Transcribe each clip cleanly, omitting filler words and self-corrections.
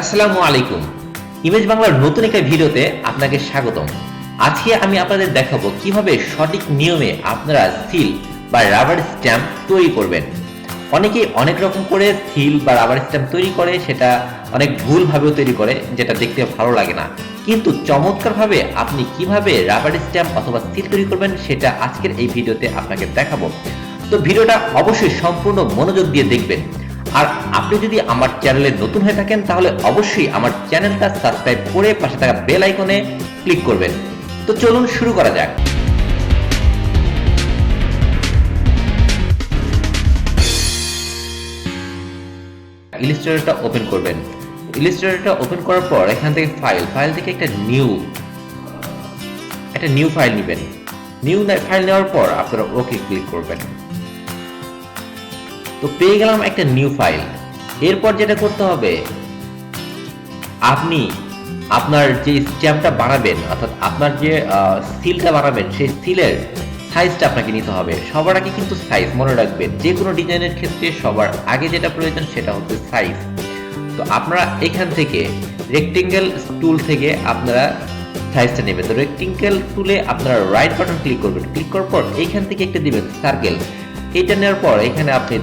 আসসালামু আলাইকুম। ইমেজ বাংলার নতুন একটা ভিডিওতে আপনাকে স্বাগতম। আজকে আমি আপনাদের দেখাবো কিভাবে সঠিক নিয়মে আপনারা সিল বা রাবার স্ট্যাম্প তৈরি করবেন। অনেকে অনেক রকম করে সিল বা রাবার স্ট্যাম্প তৈরি করে, সেটা অনেক ভুলভাবেও তৈরি করে, যেটা দেখতে ভালো লাগে না। কিন্তু চমৎকারভাবে আপনি কিভাবে রাবার স্ট্যাম্প অথবা সিল তৈরি করবেন সেটা আজকের এই ভিডিওতে আপনাকে দেখাবো। তো ভিডিওটা অবশ্যই সম্পূর্ণ মনোযোগ দিয়ে দেখবেন। আর আপনি যদি আমার চ্যানেলে নতুন হয়ে থাকেন তাহলে অবশ্যই আমার চ্যানেলটা সাবস্ক্রাইব করে পাশে থাকা বেল আইকনে ক্লিক করবেন। তো চলুন শুরু করা যাক। ইলাস্ট্রেটরটা ওপেন করবেন। ইলাস্ট্রেটরটা ওপেন করার পর এখান থেকে ফাইল থেকে একটা নিউ ফাইল নেবেন। নিউ ফাইল নেওয়ার পর আপনারা ওকে ক্লিক করবেন। তো পেয়ে গেলাম একটা নিউ ফাইল। এরপর যেটা করতে হবে, আপনি আপনার যে স্ট্যাম্পটা বানাবেন অর্থাৎ আপনার যে সিলটা বানাবেন সেই সিলের সাইজটা আপনাকে নিতে হবে। সবার আগে কিন্তু সাইজ মনে রাখবেন, যে কোনো ডিজাইনের ক্ষেত্রে সবার আগে যেটা প্রয়োজন সেটা হচ্ছে সাইজ। তো আপনারা এখান থেকে রেক্টেঙ্গেল টুল থেকে আপনারা সাইজটা নেবেন। তো রেক্টেঙ্গেল টুলে আপনারা রাইট বাটন ক্লিক করবেন। ক্লিক করার পর এইখান থেকে একটা দিবেন সার্কেল। এটা নেওয়ার পর এখানে আপনি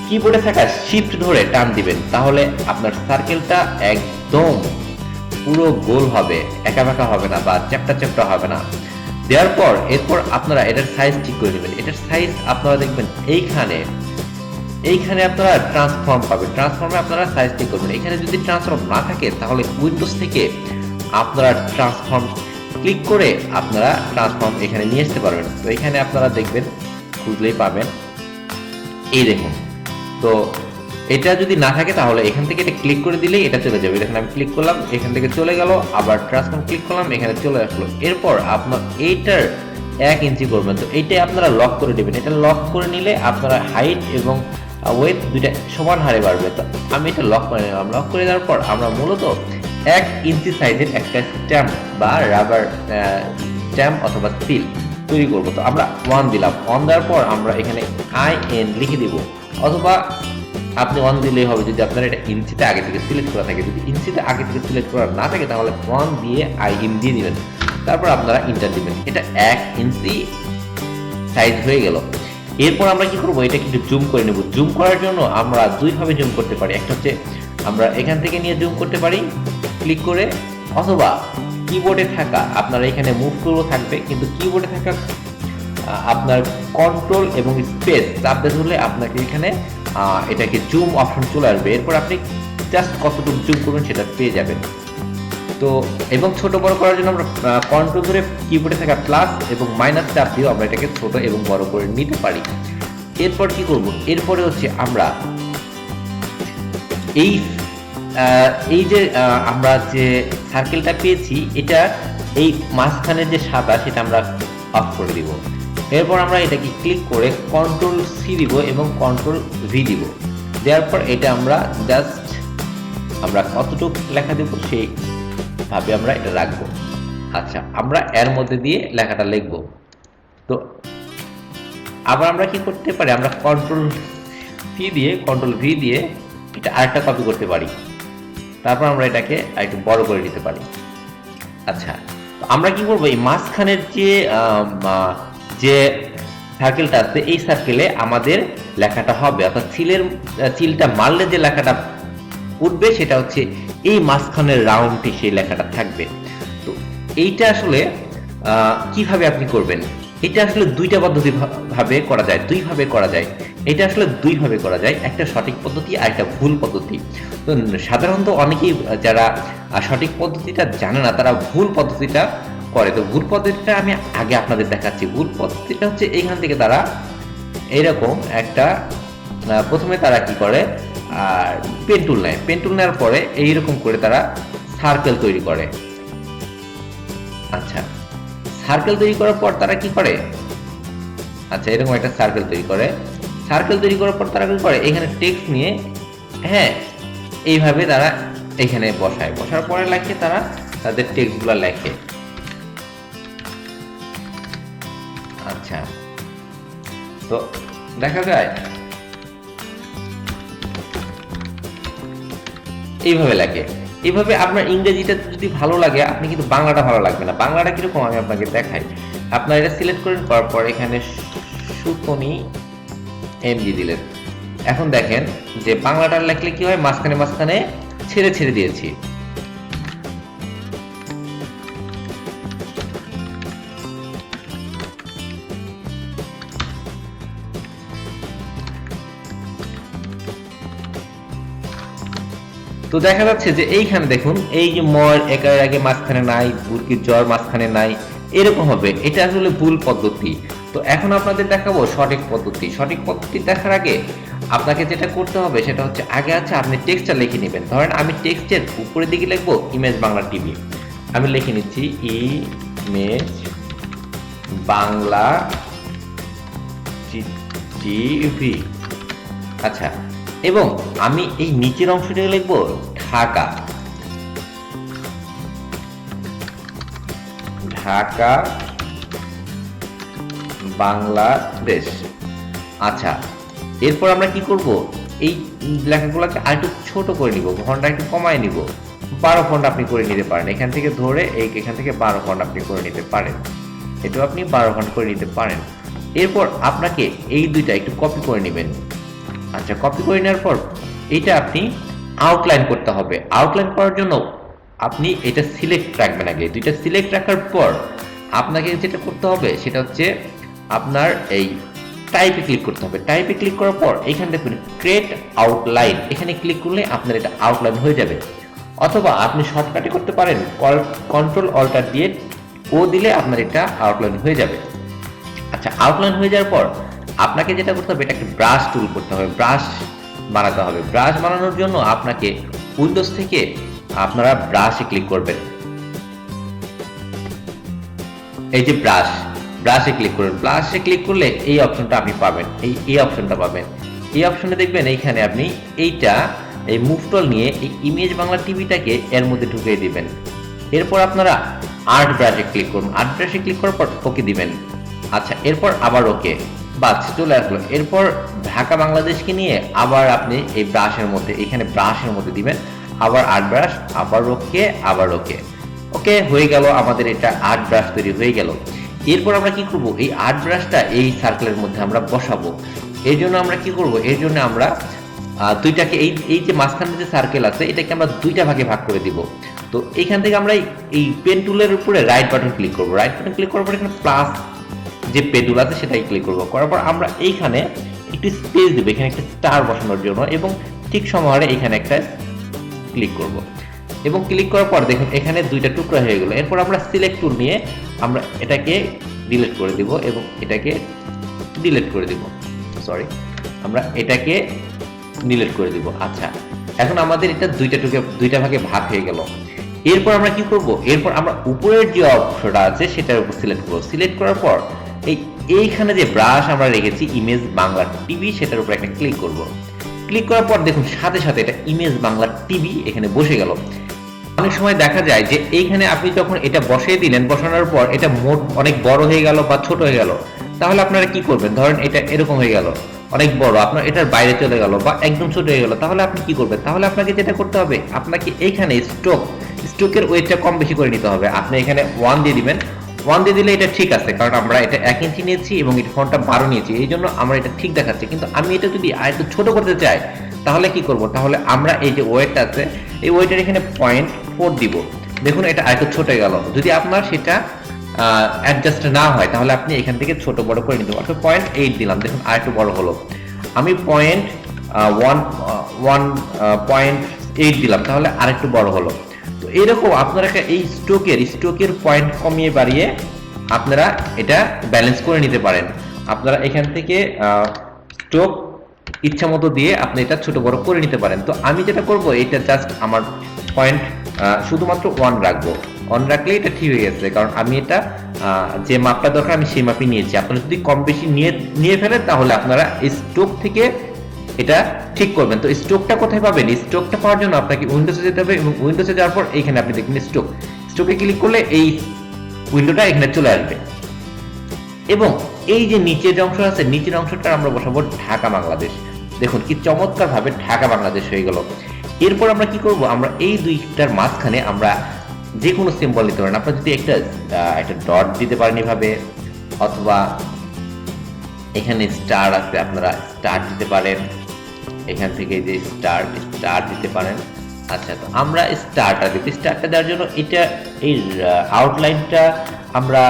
কিবোর্ডে থাকা শিফট ধরে টান দিবেন, তাহলে আপনার সার্কেলটা একদম পুরো গোল হবে, একা বাঁকা হবে না বা চ্যাপ্টা হবে না। দেওয়ার পর এরপর আপনারা এটার সাইজ ঠিক করে নেবেন। এটার সাইজ আপনারা দেখবেন এইখানে আপনারা ট্রান্সফর্ম পাবেন। ট্রান্সফর্মে আপনারা সাইজ ঠিক করবেন। এখানে যদি ট্রান্সফর্ম না থাকে তাহলে উইন্ডোজ থেকে আপনারা ট্রান্সফর্ম ক্লিক করে আপনারা ট্রান্সফর্ম এখানে নিয়ে আসতে পারবেন। তো এখানে আপনারা দেখবেন, খুঁজলেই পাবেন। এই দেখুন, তো এটা যদি না থাকে তাহলে এখান থেকে এটা ক্লিক করে দিলেই এটা চলে যাবে। দেখেন আমি ক্লিক করলাম, এখান থেকে চলে গেল, আবার ট্রান্সফর্ম ক্লিক করলাম, এখানে চলে আসলো। এরপর আপনার এইটার 1 ইঞ্চি করবেন। তো এইটাই আপনারা লক করে দেবেন। এটা লক করে নিলে আপনারা হাইট এবং ওয়েট দুইটা সমান হারে বাড়বে। তো আমি এটা লক করে নিলাম। লক করে দেওয়ার পর আমরা মূলত 1 ইঞ্চি সাইজের একটা স্ট্যাম্প বা রাবার স্ট্যাম্প অথবা সিল তৈরি করব। তো আমরা 1 দিলাম। 1 দেওয়ার পর আমরা এখানে IN লিখে দিব, অথবা আপনি 1 দিলেই হবে যদি আপনার এটা ইঞ্চিতে আগে থেকে সিলেক্ট করা থাকে। যদি ইঞ্চিতে আগে থেকে সিলেক্ট করা না থাকে তাহলে 1 দিয়ে IN দিয়ে দিবেন। তারপর আপনারা ইন্টার দিবেন। এটা 1 ইঞ্চি সাইজ হয়ে গেল। এরপর আমরা কি করব, এটা কিন্তু জুম করে নেব। জুম করার জন্য আমরা দুইভাবে জুম করতে পারি। একটা হচ্ছে আমরা এখান থেকে নিয়ে জুম করতে পারি ক্লিক করে, অথবা কিবোর্ডে থাকা আপনার এখানে মুভ টুলও থাকবে, কিন্তু কিবোর্ডে থাকা আপনার কন্ট্রোল এবং স্পেস চাপ দিয়ে ধরলে আপনাকে এখানে এটাকে জুম অপশন চলে আসবে। এরপর আপনি জাস্ট কতটুকু জুম করবেন সেটা পেয়ে যাবেন। তো এবং ছোট বড় করার জন্য আমরা কন্ট্রোল ধরে কিবোর্ডে থাকা প্লাস এবং মাইনাস চাপ দিয়েও আমরা এটাকে ছোট এবং বড় করে নিতে পারি। এরপর কি করব, এরপরে হচ্ছে আমরা এই যে আমরা যে সার্কেলটা পেয়েছি, এটা এই মাঝখানের যে সাদা সেটা আমরা অফ করে দিব। এরপর আমরা এটাকে ক্লিক করে কন্ট্রোল সি দিব এবং কন্ট্রোল ভি দিব। দেওয়ার পর এটা আমরা জাস্ট আমরা কতটুকু লেখা দেব সেই ভাবে আমরা এটা রাখবো। আচ্ছা, আমরা এর মধ্যে দিয়ে লেখাটা লিখব। তো আবার আমরা কি করতে পারি, আমরা কন্ট্রোল সি দিয়ে কন্ট্রোল ভি দিয়ে এটা আরেকটা কপি করতে পারি। তারপর আমরা এটাকে একটু বড় করে নিতে পারি। আচ্ছা, তো আমরা কি করবো, এই মাঝখানের যে সার্কেলটা আছে এই সার্কেলে আমাদের লেখাটা হবে, অর্থাৎ সিলটা মারলে যে লেখাটা উঠবে সেটা হচ্ছে এই মাঝখানের রাউন্ডে সেই লেখাটা থাকবে। তো এইটা আসলে কিভাবে আপনি করবেন, এটা আসলে দুইটা পদ্ধতি ভাবে করা যায়, দুইভাবে করা যায়। এটা আসলে দুইভাবে করা যায়, একটা সঠিক পদ্ধতি আর একটা ভুল পদ্ধতি। তো সাধারণত অনেকেই যারা সঠিক পদ্ধতিটা জানে না তারা ভুল পদ্ধতিটা করে। তো ভুল পদ্ধতিটা আমি আগে আপনাদের দেখাচ্ছি। ভুল পদ্ধতিটা হচ্ছে এইখান থেকে তারা এইরকম একটা প্রথমে তারা কি করে, আর পেন টুল নেয়। পেন টুল নেওয়ার পরে এইরকম করে তারা সার্কেল তৈরি করে। আচ্ছা, সার্কেল তৈরি করার পর তারা কি করে, আচ্ছা এরকম একটা সার্কেল তৈরি করে। সার্কেল তৈরি করার পর তারা কি করে, এখানে টেক্সট নিয়ে হ্যাঁ এইভাবে তারা এখানে বসায়। বসার পরে লেখে তারা তাদের টেক্সটগুলো লেখে। আচ্ছা, তো দেখা যায় এইভাবে লাগে। এইভাবে আপনার ইংরেজিটা যদি ভালো লাগে, আপনি কিন্তু বাংলাটা ভালো লাগবে না। বাংলাটা কিরকম আমি আপনাকে দেখাই। আপনার এটা সিলেক্ট করার পর এখানে সুতনি এমজি দিলেন। এখন দেখেন যে বাংলাটা লেখলে কি হয়, মাঝখানে মাঝখানে ছেড়ে ছেড়ে দিয়েছি। তো দেখা যাচ্ছে যে এইখানে দেখুন, এই যে ময়ের একের আগে মাঝখানে নাই, বুরকির জ্বর মাঝখানে নাই, এরকম হবে। এটা আসলে ভুল পদ্ধতি। তো এখন আপনাদের দেখাবো সঠিক পদ্ধতি। সঠিক পদ্ধতি দেখার আগে আপনাকে যেটা করতে হবে সেটা হচ্ছে, আগে আছে আপনি টেক্সটটা লিখে নেবেন। ধরেন আমি টেক্সটের উপরের দিকে লিখবো ইমেজ বাংলা টিভি। আমি লিখে নিচ্ছি ইমেজ বাংলা টিভি। আচ্ছা, এবং আমি এই নিচের অংশটা লিখবো ঢাকা, ঢাকা বাংলাদেশ। আচ্ছা, এরপর আমরা কি করব, এই লেখাগুলোকে আরেকটু ছোট করে নিব, ফন্টটা একটু কমায় নিব। 12 ফন্ট আপনি করে নিতে পারেন, এখান থেকে ধরে এখান থেকে 12 ফন্ট আপনি করে নিতে পারেন। এটাও আপনি 12 ফন্ট করে নিতে পারেন। এরপর আপনাকে এই দুইটা একটু কপি করে নেবেন। আচ্ছা, কপি করে নেওয়ার পর এইটা আপনি আউটলাইন করতে হবে। আউটলাইন করার জন্য আপনি এটা সিলেক্ট রাখবেন। আগে দুইটা সিলেক্ট রাখার পর আপনাকে যেটা করতে হবে সেটা হচ্ছে আপনার এই টাইপে ক্লিক করতে হবে। টাইপে ক্লিক করার পর এখানে দেখুন ক্রিয়েট আউটলাইন, এখানে ক্লিক করলে আপনার এটা আউটলাইন হয়ে যাবে। অথবা আপনি শর্টকাটে করতে পারেন, কন্ট্রোল অল্টার দিয়ে ও দিলে আপনার এটা আউটলাইন হয়ে যাবে। আচ্ছা, আউটলাইন হয়ে যাওয়ার পর আপনাকে যেটা করতে হবে, এটা একটা ব্রাশ টুল করতে হবে, ব্রাশ বানাতে হবে। ব্রাশ বানানোর জন্য আপনাকে উইন্ডোজ থেকে আপনারা ব্রাশে ক্লিক করবেন। এই যে ব্রাশে ক্লিক করবেন। ব্রাশে ক্লিক করলে এই অপশনটা আপনি পাবেন, এই অপশনটা পাবেন। এই অপশনে দেখবেন এইখানে আপনি এইটা এই মুভ টুল নিয়ে এই ইমেজ বাংলা টিভিটাকে এর মধ্যে ঢুকিয়ে দিবেন। এরপর আপনারা আর্ট ব্রাশে ক্লিক করুন। আর্ট ব্রাশে ক্লিক করার পর ওকে দিবেন। আচ্ছা, এরপর আবার ওকে, বাস চলে আসলো। এরপর ঢাকা বাংলাদেশকে নিয়ে আবার আপনি এই ব্রাশের মধ্যে, এখানে ব্রাশের মধ্যে দিবেন, আবার আর্ট ব্রাশ, আবার ওকে, আবার ওকে। ওকে হয়ে গেল, আমাদের এটা আর্ট ব্রাশ তৈরি হয়ে গেল। এরপর আমরা কি করব, এই আর্ট ব্রাশটা এই সার্কেলের মধ্যে আমরা বসাবো। এর জন্য আমরা কি করব, এর জন্য আমরা দুইটাকে এই যে মাঝখানে যে সার্কেল আছে এটাকে আমরা দুইটা ভাগে ভাগ করে দিব। তো এইখান থেকে আমরা এই পেন টুলের উপরে রাইট বাটন ক্লিক করব। রাইট বাটন ক্লিক করার পর এখানে প্লাস যে পেন টুল আছে সেটাই ক্লিক করব। করার পর আমরা এইখানে একটু স্পেস দেব, এখানে একটা স্টার বসানোর জন্য, এবং ঠিক সমাহারে এখানে একটা ক্লিক করব। এবং ক্লিক করার পর দেখুন এখানে দুইটা টুকরা হয়ে গেল। এরপর আমরা সিলেক্ট টুল নিয়ে আমরা এটাকে ডিলিট করে দিব এবং এটাকে ডিলিট করে দিব। আমরা এটাকে ডিলিট করে দিব। আচ্ছা, এখন আমাদের এটা দুইটা ভাগে ভাগ হয়ে গেল। এরপর আমরা কি করব, এরপর আমরা উপরের যে অংশটা আছে সেটার উপর সিলেক্ট করব। সিলেক্ট করার পর এইখানে যে ব্রাশ আমরা রেখেছি ইমেজ বাংলা টিভি, সেটার উপর একটা ক্লিক করব। ক্লিক করার পর দেখুন সাথে সাথে এটা ইমেজ বাংলা টিভি এখানে বসে গেল। অনেক সময় দেখা যায় যে এইখানে আপনি যখন এটা বসিয়ে দিলেন, বসানোর পর এটা মোট অনেক বড় হয়ে গেল বা ছোট হয়ে গেল, তাহলে আপনারা কি করবেন, ধরেন এটা এরকম হয়ে গেল অনেক বড়, আপনার এটার বাইরে চলে গেল বা একদম ছোট হয়ে গেল, তাহলে আপনি কি করবেন, তাহলে আপনাকে যেটা করতে হবে, আপনাকে এইখানে স্ট্রোকের ওয়েটটা কম বেশি করে নিতে হবে। আপনি এখানে 1 দিয়ে দিবেন। 1 দিয়ে দিলে এটা ঠিক আছে, কারণ আমরা এটা 1 ইঞ্চি নিয়েছি এবং এটা ফন্টটা 12 নিয়েছি, এই জন্য আমরা এটা ঠিক দেখাচ্ছে। কিন্তু আমি এটা যদি আরেকটু ছোট করতে চাই তাহলে কি করব, তাহলে আমরা এই যে ওয়েটটা আছে এই ওয়েটের এখানে 0.4 দিব। দেখুন এটা আরেকটু ছোট হয়ে গেল। যদি আপনার সেটা অ্যাডজাস্ট না হয় তাহলে আপনি এখান থেকে ছোট বড় করে নিতে পারেন। 0.8 দিলাম, দেখুন আরেকটু বড় হলো। আমি 0.8 দিলাম, তাহলে আরেকটু বড় হলো। তো এরকম আপনারা এই স্ট্রোকের পয়েন্ট কমিয়ে বাড়িয়ে আপনারা এটা ব্যালেন্স করে নিতে পারেন। আপনারা এখান থেকে স্ট্রোক ইচ্ছা মতো দিয়ে আপনি এটা ছোট বড় করে নিতে পারেন। তো আমি যেটা করব, এটা জাস্ট আমার পয়েন্ট শুধুমাত্র 1 রাখবো। 1 রাখলে এটা ঠিক হয়ে গেছে, কারণ আমি এটা যে মাপটা দরকার আমি সেই মাপই নিয়েছি। আপনারা যদি কম বেশি নিয়ে ফেলেন তাহলে আপনারা স্ট্রোক থেকে এটা ঠিক করবেন। তো স্ট্রোকটা কোথায় পাবেন, স্ট্রোকটা পাওয়ার জন্য আপনাকে উইন্ডোজে যেতে হবে এবং উইন্ডোজে যাওয়ার পর এইখানে আপনি দেখবেন স্ট্রোকে ক্লিক করলে এই উইন্ডোটা এখানে চলে আসবে। এবং এই যে নিচের যে অংশ আছে, নিচের অংশটা আমরা বসাবো ঢাকা বাংলাদেশ। দেখুন কি চমৎকার ভাবে ঢাকা বাংলাদেশ হয়ে গেল। এরপর আমরা কি করব, আমরা এই দুইটার মাঝখানে আমরা যে কোনো সিম্বল দিতে পারেন। আপনারা যদি একটা ডট দিতে পারেন এভাবে, অথবা এখানে স্টার আছে আপনারা স্টার দিতে পারেন, এখান থেকে যে স্টার দিতে পারেন। আচ্ছা, তো আমরা স্টারটা দিব। স্টারটা দেওয়ার জন্য এটা এই আউটলাইনটা আমরা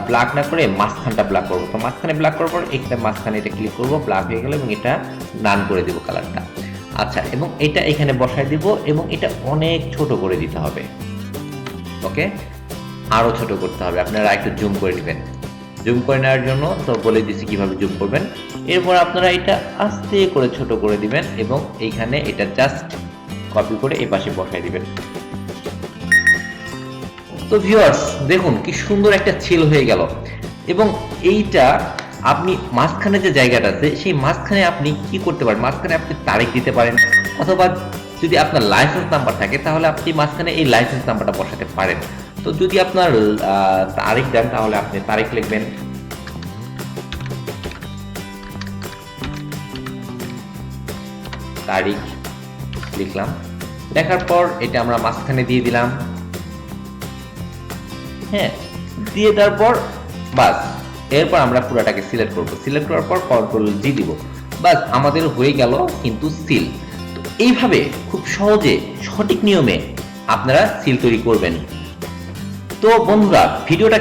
ব্ল্যাক না করে মাঝখানটা ব্ল্যাক করবো। তো মাঝখানে ব্ল্যাক করার পর এখানে মাঝখানে এটা ক্লিক করবো, ব্ল্যাক হয়ে গেল এবং এটা নান করে দিব কালারটা। আচ্ছা, এবং এটা এখানে বসায় দিব এবং এটা অনেক ছোট করে দিতে হবে। ওকে, আরো ছোট করতে হবে, আপনারা একটু জুম করে নেবেন। জুম করে নেওয়ার জন্য তো বলে দিচ্ছি কিভাবে জুম করবেন। এরপর আপনারা এটা আস্তে করে ছোট করে দিবেন এবং এইখানে এটা জাস্ট কপি করে এই পাশে বসায় দিবেন। তো ভিউয়ার্স দেখুন কি সুন্দর একটা ছিল হয়ে গেল। এবং এইটা আপনি মাঝখানে যে জায়গাটা আছে সেই মাঝখানে আপনি কি করতে পারেন, মাঝখানে আপনি তারিখ দিতে পারেন, অথবা যদি আপনার লাইসেন্স নাম্বার থাকে তাহলে আপনি মাঝখানে এই লাইসেন্স নাম্বারটা বসাতে পারেন। তো যদি আপনার তারিখ দেন তাহলে আপনি তারিখ লিখবেন, তারিখ লিখলাম, লেখার পর এটা আমরা মাঝখানে দিয়ে দিলাম। হ্যাঁ, দিয়ে দেওয়ার পর বাস, এরপর আমরা পুরোটাকে সিলেক্ট করব। সিলেক্ট করার পর কন্ট্রোল জি দিব, বাস আমাদের হয়ে গেল কিন্তু সিল। তো এইভাবে খুব সহজে সঠিক নিয়মে আপনারা সিল তৈরি করবেন। তো বন্ধুরা, ভিডিওটা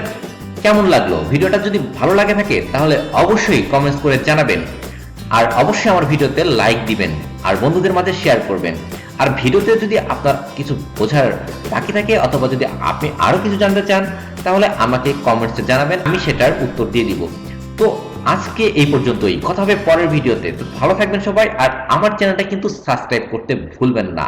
কেমন লাগলো? ভিডিওটা যদি ভালো লাগে থাকে তাহলে অবশ্যই কমেন্টস করে জানাবেন, আর অবশ্যই আমার ভিডিওতে লাইক দিবেন আর বন্ধুদের মাঝে শেয়ার করবেন। আর ভিডিওতে যদি আপনার কিছু বোঝার বাকি থাকে অথবা যদি আপনি আরো কিছু জানতে চান তাহলে আমাকে কমেন্টসে জানাবেন, আমি সেটার উত্তর দিয়ে দিব। তো আজকে এই পর্যন্তই, কথা হবে পরের ভিডিওতে। তো ভালো থাকবেন সবাই, আর আমার চ্যানেলটা কিন্তু সাবস্ক্রাইব করতে ভুলবেন না।